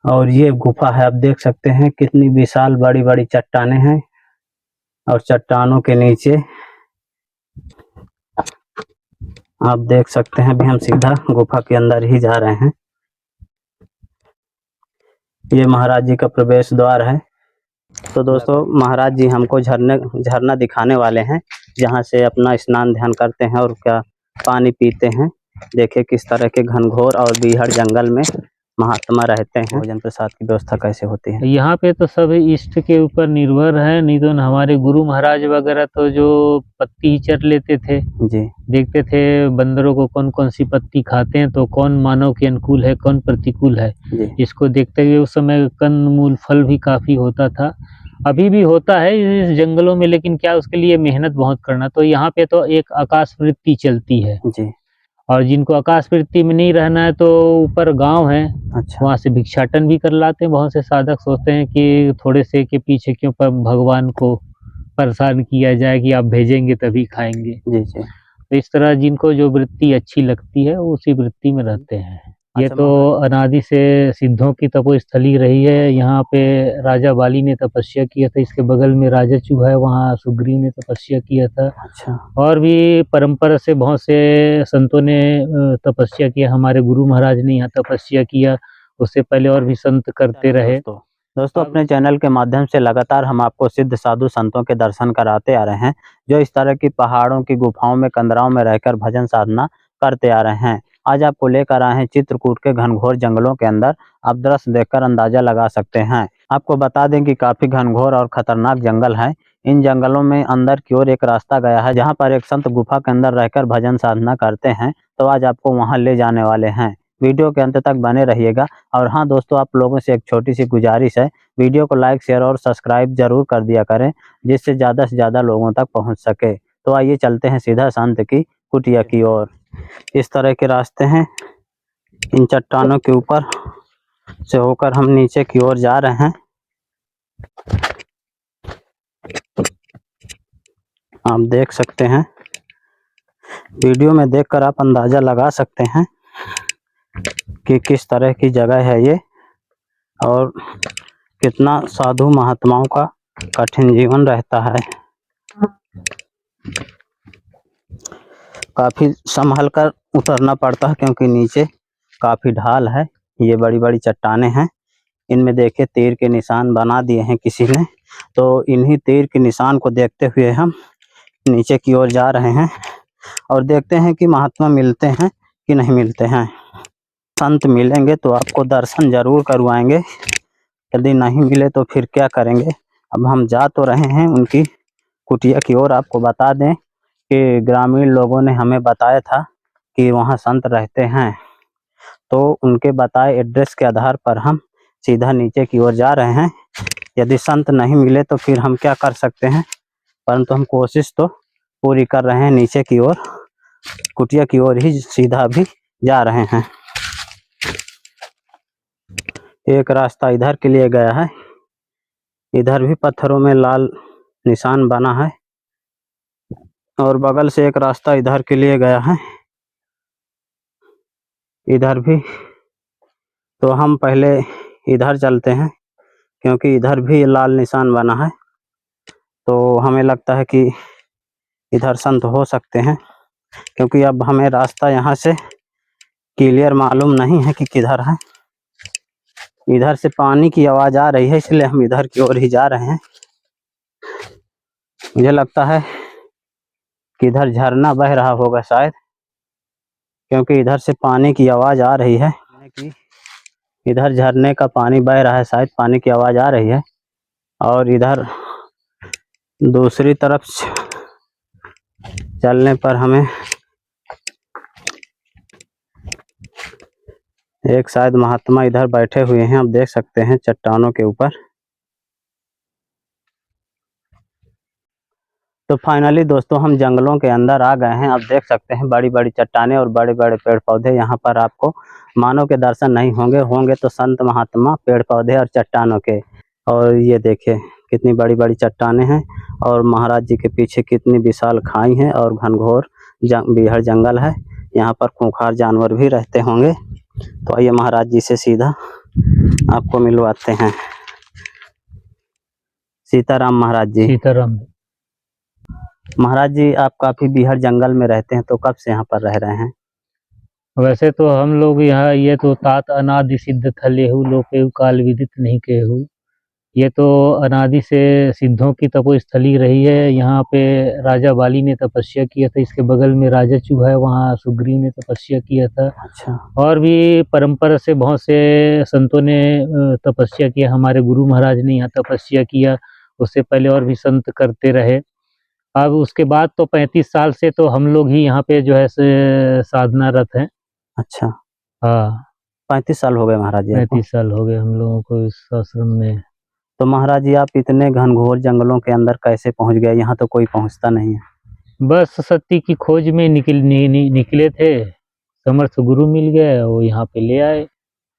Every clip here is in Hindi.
और ये गुफा है, आप देख सकते हैं कितनी विशाल बड़ी बड़ी चट्टानें हैं और चट्टानों के नीचे आप देख सकते हैं। अभी हम सीधा गुफा के अंदर ही जा रहे हैं। ये महाराज जी का प्रवेश द्वार है। तो दोस्तों महाराज जी हमको झरना दिखाने वाले हैं, जहाँ से अपना स्नान ध्यान करते हैं और क्या पानी पीते हैं। देखिए किस तरह के घनघोर और बीहड़ जंगल में महात्मा रहते हैं। भोजन प्रसाद की व्यवस्था कैसे होती है? यहाँ पे तो सब इष्ट के ऊपर निर्भर है, नहीं तो हमारे गुरु महाराज वगैरह तो जो पत्ती ही चर लेते थे जी, देखते थे बंदरों को कौन कौन सी पत्ती खाते हैं तो कौन मानव के अनुकूल है कौन प्रतिकूल है, इसको देखते हुए उस समय कंद मूल फल भी काफी होता था। अभी भी होता है इस जंगलों में, लेकिन क्या उसके लिए मेहनत बहुत करना। तो यहाँ पे तो एक आकाश वृत्ति चलती है जी। और जिनको आकाश वृत्ति में नहीं रहना है तो ऊपर गांव है, अच्छा। वहाँ से भिक्षाटन भी कर लाते हैं। बहुत से साधक सोचते हैं कि थोड़े से के पीछे क्यों पर भगवान को परेशान किया जाए कि आप भेजेंगे तभी खाएंगे। जी जी। तो इस तरह जिनको जो वृत्ति अच्छी लगती है वो उसी वृत्ति में रहते हैं। ये अच्छा, तो अनादि से सिद्धों की तपोस्थली रही है। यहाँ पे राजा बाली ने तपस्या किया था, इसके बगल में राजा चूहा है, वहाँ सुग्रीव ने तपस्या किया था। अच्छा। और भी परंपरा से बहुत से संतों ने तपस्या किया। हमारे गुरु महाराज ने यहाँ तपस्या किया, उससे पहले और भी संत करते रहे। दोस्तों अपने चैनल के माध्यम से लगातार हम आपको सिद्ध साधु संतों के दर्शन कराते आ रहे हैं, जो इस तरह की पहाड़ों की गुफाओं में कंदराओं में रहकर भजन साधना करते आ रहे हैं। आज आपको लेकर आए हैं चित्रकूट के घनघोर जंगलों के अंदर। आप दृश्य देखकर अंदाजा लगा सकते हैं। आपको बता दें कि काफी घनघोर और खतरनाक जंगल है। इन जंगलों में अंदर की ओर एक रास्ता गया है, जहाँ पर एक संत गुफा के अंदर रहकर भजन साधना करते हैं। तो आज आपको वहाँ ले जाने वाले हैं। वीडियो के अंत तक बने रहिएगा। और हाँ दोस्तों, आप लोगों से एक छोटी सी गुजारिश है, वीडियो को लाइक शेयर और सब्सक्राइब जरूर कर दिया करें, जिससे ज़्यादा से ज़्यादा लोगों तक पहुंच सके। तो आइए चलते हैं सीधा संत की कुटिया की ओर। इस तरह के रास्ते हैं, इन चट्टानों के ऊपर से होकर हम नीचे की ओर जा रहे हैं। आप देख सकते हैं, वीडियो में देखकर आप अंदाजा लगा सकते हैं कि किस तरह की जगह है ये और कितना साधु महात्माओं का कठिन जीवन रहता है। काफी संभल कर उतरना पड़ता है, क्योंकि नीचे काफी ढाल है। ये बड़ी बड़ी चट्टानें हैं, इनमें देखे तीर के निशान बना दिए हैं किसी ने। तो इन्हीं तीर के निशान को देखते हुए हम नीचे की ओर जा रहे हैं और देखते हैं कि महात्मा मिलते हैं कि नहीं मिलते हैं। संत मिलेंगे तो आपको दर्शन जरूर करवाएंगे, यदि नहीं मिले तो फिर क्या करेंगे। अब हम जा तो रहे हैं उनकी कुटिया की ओर। आपको बता दें कि ग्रामीण लोगों ने हमें बताया था कि वहाँ संत रहते हैं, तो उनके बताए एड्रेस के आधार पर हम सीधा नीचे की ओर जा रहे हैं। यदि संत नहीं मिले तो फिर हम क्या कर सकते हैं, परंतु हम कोशिश तो पूरी कर रहे हैं। नीचे की ओर कुटिया की ओर ही सीधा भी जा रहे हैं। एक रास्ता इधर के लिए गया है, इधर भी पत्थरों में लाल निशान बना है और बगल से एक रास्ता इधर के लिए गया है, इधर भी। तो हम पहले इधर चलते हैं, क्योंकि इधर भी लाल निशान बना है, तो हमें लगता है कि इधर संत हो सकते हैं। क्योंकि अब हमें रास्ता यहाँ से क्लियर मालूम नहीं है कि किधर है। इधर से पानी की आवाज आ रही है, इसलिए हम इधर की ओर ही जा रहे हैं। मुझे लगता है कि इधर झरना बह रहा होगा शायद, क्योंकि इधर से पानी की आवाज आ रही है। इधर झरने का पानी बह रहा है, शायद पानी की आवाज आ रही है। और इधर दूसरी तरफ चलने पर हमें एक शायद महात्मा इधर बैठे हुए हैं, आप देख सकते हैं चट्टानों के ऊपर। तो फाइनली दोस्तों हम जंगलों के अंदर आ गए हैं। आप देख सकते हैं बड़ी बड़ी चट्टानें और बड़े बड़े पेड़ पौधे। यहाँ पर आपको मानव के दर्शन नहीं होंगे तो संत महात्मा, पेड़ पौधे और चट्टानों के। और ये देखिए कितनी बड़ी बड़ी चट्टानें हैं और महाराज जी के पीछे कितनी विशाल खाई है और घनघोर बीहड़ जंगल है। यहाँ पर खूंखार जानवर भी रहते होंगे। तो आइए महाराज जी से सीधा आपको मिलवाते हैं। सीताराम महाराज जी। सीताराम। महाराज जी, आप काफी बीहड़ जंगल में रहते हैं, तो कब से यहाँ पर रह रहे हैं? वैसे तो हम लोग यहाँ, ये तो तात अनादि सिद्ध थलेहु लोकेहु काल विदित नहीं केहु, ये तो अनादि से सिद्धों की तपोस्थली रही है। यहाँ पे राजा बाली ने तपस्या किया था, इसके बगल में राजा चूहा है, वहाँ सुग्रीव ने तपस्या किया था। अच्छा। और भी परंपरा से बहुत से संतों ने तपस्या किया। हमारे गुरु महाराज ने यहाँ तपस्या किया, उससे पहले और भी संत करते रहे। अब उसके बाद तो 35 साल से तो हम लोग ही यहाँ पे जो है साधनारत हैं। अच्छा। हाँ, 35 साल हो गए महाराज जी आपको? 35 साल हो गए हम लोगों को इस आश्रम में। तो महाराज जी, आप इतने घनघोर जंगलों के अंदर कैसे पहुंच गए? यहाँ तो कोई पहुंचता नहीं है। बस सत्य की खोज में निकले थे, समर्थ गुरु मिल गए, वो यहाँ पे ले आए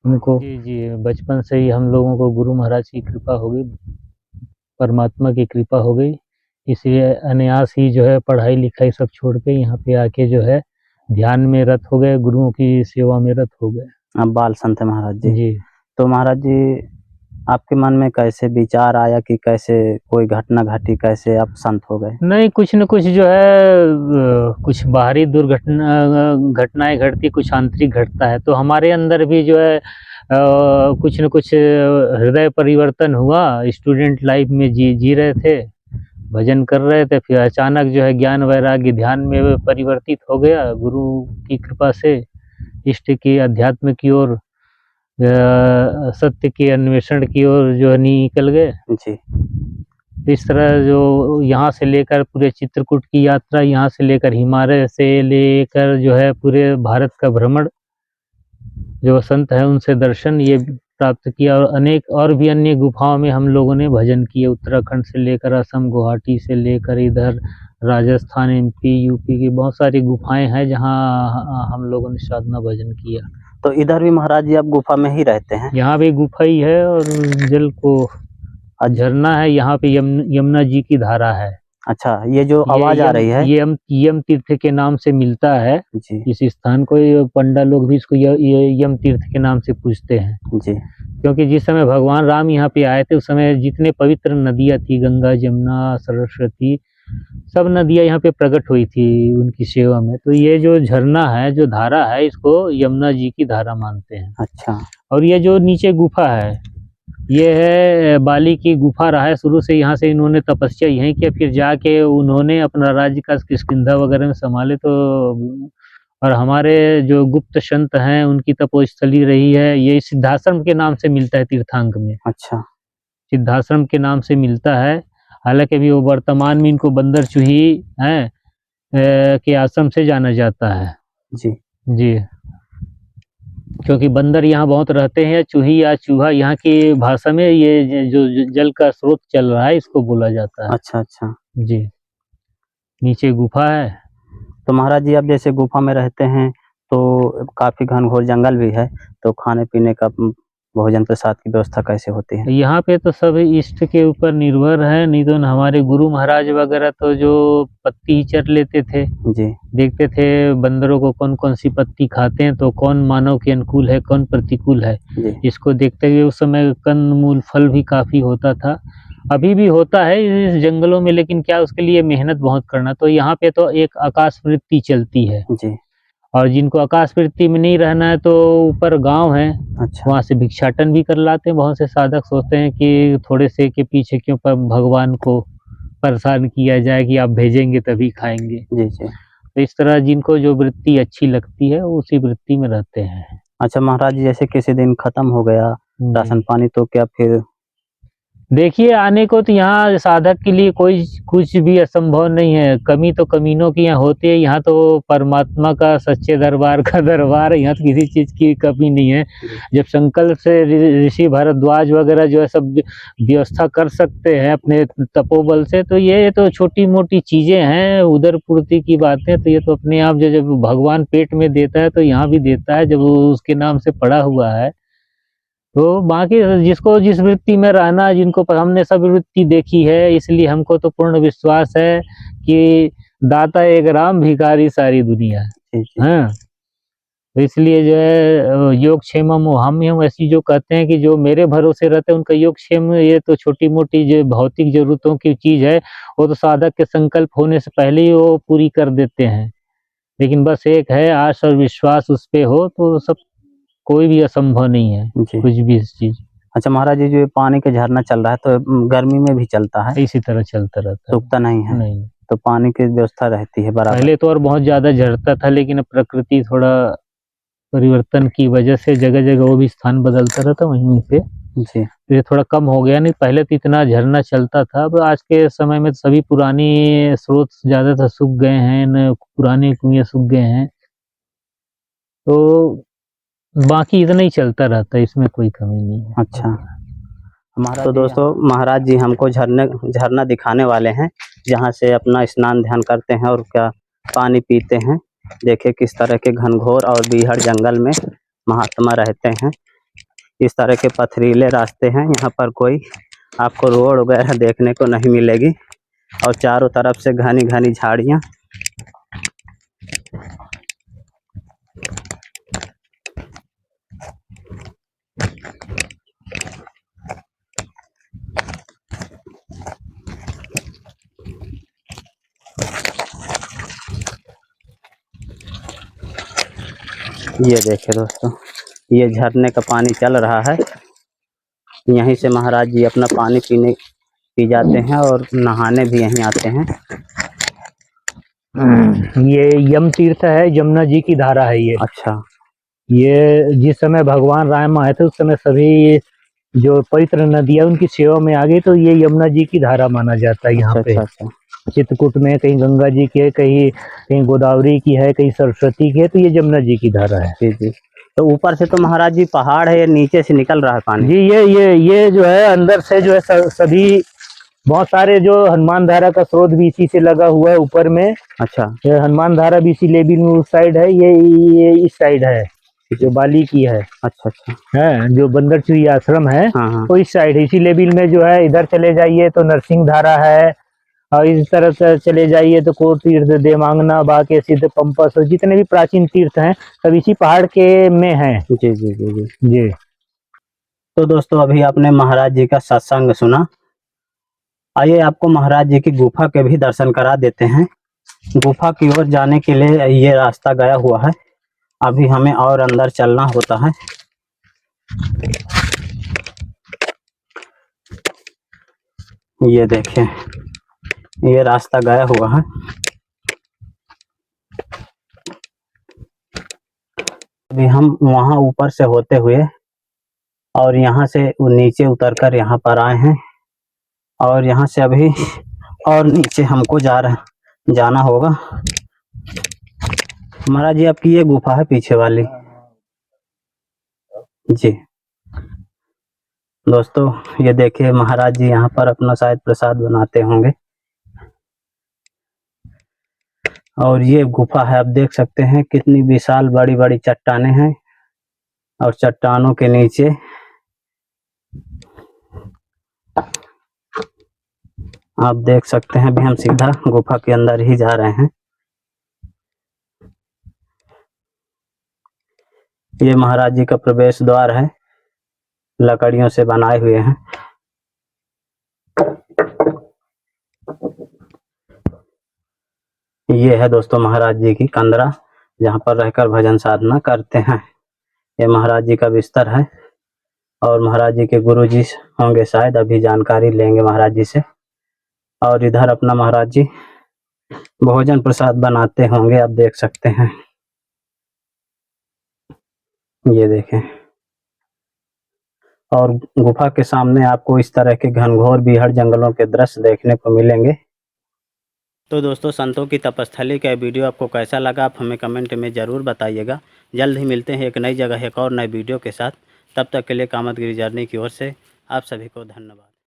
हमको। जी जी, बचपन से ही हम लोगों को गुरु महाराज की कृपा हो गई, परमात्मा की कृपा हो गई, इसलिए अनायास ही जो है पढ़ाई लिखाई सब छोड़ के यहाँ पे आके जो है ध्यान में रत हो गए, गुरुओं की सेवा में रत हो गए। आप बाल संत है महाराज जी। जी। तो महाराज जी, आपके मन में कैसे विचार आया कि कैसे कोई घटना घटी, कैसे आप संत हो गए? नहीं, कुछ न कुछ जो है कुछ बाहरी घटनाएं घटती, कुछ आंतरिक घटता है, तो हमारे अंदर भी जो है कुछ न कुछ हृदय परिवर्तन हुआ। स्टूडेंट लाइफ में जी रहे थे, भजन कर रहे थे, फिर अचानक जो है ज्ञान वैराग्य ध्यान में परिवर्तित हो गया। गुरु की कृपा से इष्ट की, अध्यात्म की ओर, सत्य के अन्वेषण की ओर जो है निकल गए। जी। इस तरह जो यहाँ से लेकर पूरे चित्रकूट की यात्रा, यहाँ से लेकर हिमालय से लेकर जो है पूरे भारत का भ्रमण, जो संत है उनसे दर्शन ये प्राप्त किया, और अनेक और भी अन्य गुफाओं में हम लोगों ने भजन किए। उत्तराखंड से लेकर असम, गुवाहाटी से लेकर इधर राजस्थान, एमपी, यूपी की बहुत सारी गुफाएं हैं जहाँ हम लोगों ने साधना भजन किया। तो इधर भी महाराज जी आप गुफा में ही रहते हैं? यहाँ भी गुफा ही है, और जल को झरना है, यहाँ पे यमुना जी की धारा है। अच्छा, ये जो आवाज आ रही है, ये यम तीर्थ के नाम से मिलता है जी। इस स्थान को। पंडा लोग भी इसको यम तीर्थ के नाम से पूजते हैं जी। क्योंकि जिस समय भगवान राम यहाँ पे आए थे, उस समय जितने पवित्र नदियाँ थी, गंगा, जमुना, सरस्वती, सब नदियाँ यहाँ पे प्रकट हुई थी उनकी सेवा में। तो ये जो झरना है, जो धारा है, इसको यमुना जी की धारा मानते हैं। अच्छा। और ये जो नीचे गुफा है, ये है बाली की गुफा रहा है शुरू से। यहाँ से इन्होंने तपस्या यहीं किया, फिर जाके उन्होंने अपना राज्य का किष्किंधा वगैरह में संभाले। तो और हमारे जो गुप्त संत हैं, उनकी तपोस्थली रही है, ये सिद्धाश्रम के नाम से मिलता है तीर्थांक में। अच्छा। सिद्धाश्रम के नाम से मिलता है, हालांकि अभी वो वर्तमान में इनको बंदर चूही है के आश्रम से जाना जाता है। जी। जी, क्योंकि बंदर यहाँ बहुत रहते हैं, चूही या चूहा यहाँ की भाषा में ये जो जल का स्रोत चल रहा है, इसको बोला जाता है। अच्छा। अच्छा। जी, नीचे गुफा है। तो महाराज जी, आप जैसे गुफा में रहते हैं तो काफी घनघोर जंगल भी है, तो खाने पीने का, भोजन प्रसाद की व्यवस्था कैसे होती है? यहाँ पे तो सब इष्ट के ऊपर निर्भर है, नहीं तो हमारे गुरु महाराज वगैरह तो जो पत्ती ही चर लेते थे। जी। देखते थे बंदरों को कौन कौन सी पत्ती खाते हैं, तो कौन मानव के अनुकूल है, कौन प्रतिकूल है, जी। इसको देखते हुए उस समय कंद मूल फल भी काफी होता था। अभी भी होता है इस जंगलों में, लेकिन क्या उसके लिए मेहनत बहुत करना। तो यहाँ पे तो एक आकाश वृत्ति चलती है, जी। और जिनको आकाश वृत्ति में नहीं रहना है तो ऊपर गांव है, अच्छा। वहाँ से भिक्षाटन भी कर लाते हैं। बहुत से साधक सोचते हैं कि थोड़े से के पीछे क्यों पर भगवान को परेशान किया जाए कि आप भेजेंगे तभी खाएंगे। जी। जी। तो इस तरह जिनको जो वृत्ति अच्छी लगती है, उसी वृत्ति में रहते हैं। अच्छा महाराज जी, जैसे किसी दिन खत्म हो गया राशन पानी, तो क्या फिर? देखिए, आने को तो यहाँ साधक के लिए कोई कुछ भी असंभव नहीं है। कमी तो कमीनों की यहाँ होती है, यहाँ तो परमात्मा का सच्चे दरबार का दरबार है, यहाँ तो किसी चीज की कमी नहीं है। जब संकल्प से ऋषि भारद्वाज वगैरह जो है सब व्यवस्था कर सकते हैं अपने तपोबल से, तो ये तो छोटी मोटी चीजें हैं, उदर पूर्ति की बातें। तो ये तो अपने आप जब भगवान पेट में देता है तो यहाँ भी देता है, जब उसके नाम से पड़ा हुआ है। तो बाकी जिसको जिस वृत्ति में रहना, जिनको हमने सब वृत्ति देखी है, इसलिए हमको तो पूर्ण विश्वास है कि दाता एक राम, भिखारी सारी दुनिया है। जी। जी। हाँ, तो इसलिए जो है योगक्षेमम हम ऐसी जो कहते हैं कि जो मेरे भरोसे रहते हैं उनका योगक्षेम, ये तो छोटी-मोटी जो भौतिक ज़रूरतों की चीज़ है, वो तो साधक के संकल्प होने से पहले ही वो पूरी कर देते हैं। लेकिन बस एक है आस और विश्वास उस पे हो तो सब कोई भी असंभव नहीं है, जी। कुछ भी चीज़। अच्छा महाराज, ये जो पानी का झरना चल रहा है तो गर्मी में भी चलता है, इसी तरह चलता रहता है। रुकता नहीं है, नहीं, तो पानी की व्यवस्था रहती है बराबर। पहले तो और बहुत ज़्यादा झरता था, लेकिन अब प्रकृति थोड़ा परिवर्तन की वजह से जगह-जगह वो भी स्थान बदलता रहता है वहीं पे, जी। तो ये थोड़ा कम हो गया। नहीं पहले तो इतना झरना चलता था, अब आज के समय में सभी पुरानी स्रोत ज़्यादातर सूख गए हैं, न पुराने कुएँ सूख गए हैं। तो बाकी इतना ही चलता रहता है, इसमें कोई कमी नहीं है। अच्छा। तो दोस्तों महाराज जी हमको झरना दिखाने वाले हैं, जहाँ से अपना स्नान ध्यान करते हैं और क्या पानी पीते हैं। देखिए किस तरह के घनघोर और बीहड़ जंगल में महात्मा रहते हैं। इस तरह के पथरीले रास्ते हैं, यहाँ पर कोई आपको रोड वगैरह देखने को नहीं मिलेगी और चारों तरफ से घनी घनी झाड़ियाँ। ये देखिए दोस्तों, ये झरने का पानी चल रहा है। यहीं से महाराज जी अपना पानी पी जाते हैं और नहाने भी यहीं आते हैं। ये यम तीर्थ है, यमुना जी की धारा है ये। अच्छा। ये जिस समय भगवान राम आए थे उस समय सभी जो पवित्र नदियाँ उनकी सेवा में आ गई, तो ये यमुना जी की धारा माना जाता है यहाँ अच्छा पे। अच्छा अच्छा। चित्रकूट में कहीं गंगा जी की है, कहीं गोदावरी की है, कहीं सरस्वती की है, तो ये यमुना जी की धारा है। जी जी। तो ऊपर से तो महाराज जी पहाड़ है, या नीचे से निकल रहा है पानी? जी ये जो है अंदर से जो है सभी बहुत सारे जो हनुमान धारा का स्रोत भी इसी से लगा हुआ है ऊपर में। अच्छा। ये हनुमान धारा भी इसी लेबिल में उस साइड है, ये इस साइड है जो बाली की है। अच्छा अच्छा। है जो बंदर चुई आश्रम है, हाँ हाँ। वो इस साइड है। इसी लेबिल में जो है इधर चले जाइए तो नरसिंह धारा है, और इस तरफ से चले जाइए तो कोट तीर्थ, देवांगना, बाके सिद्ध, पंपस, और जितने भी प्राचीन तीर्थ हैं सब इसी पहाड़ के में हैं। जी जी जी जी जी। तो दोस्तों अभी आपने महाराज जी का सत्संग सुना। आइए आपको महाराज जी की गुफा के भी दर्शन करा देते हैं। गुफा की ओर जाने के लिए ये रास्ता गया हुआ है, अभी हमें और अंदर चलना होता है। ये देखें, ये रास्ता गया हुआ है। अभी हम वहां ऊपर से होते हुए और यहाँ से नीचे उतरकर यहाँ पर आए हैं, और यहाँ से अभी और नीचे हमको जाना होगा। महाराज जी आपकी ये गुफा है पीछे वाली। जी दोस्तों ये देखिए महाराज जी यहाँ पर अपना शायद प्रसाद बनाते होंगे, और ये गुफा है। आप देख सकते हैं कितनी विशाल बड़ी बड़ी चट्टानें हैं, और चट्टानों के नीचे आप देख सकते हैं। अभी हम सीधा गुफा के अंदर ही जा रहे हैं। ये महाराज जी का प्रवेश द्वार है, लकड़ियों से बनाए हुए हैं। ये है दोस्तों महाराज जी की कंदरा, जहाँ पर रहकर भजन साधना करते हैं। ये महाराज जी का बिस्तर है, और महाराज जी के गुरु जी होंगे शायद, अभी जानकारी लेंगे महाराज जी से। और इधर अपना महाराज जी भोजन प्रसाद बनाते होंगे, आप देख सकते हैं। ये देखें, और गुफा के सामने आपको इस तरह के घनघोर बीहड़ जंगलों के दृश्य देखने को मिलेंगे। तो दोस्तों संतों की तपस्थली का वीडियो आपको कैसा लगा, आप हमें कमेंट में ज़रूर बताइएगा। जल्द ही मिलते हैं एक नई जगह एक और नए वीडियो के साथ। तब तक के लिए कामतगिरी जर्नी की ओर से आप सभी को धन्यवाद।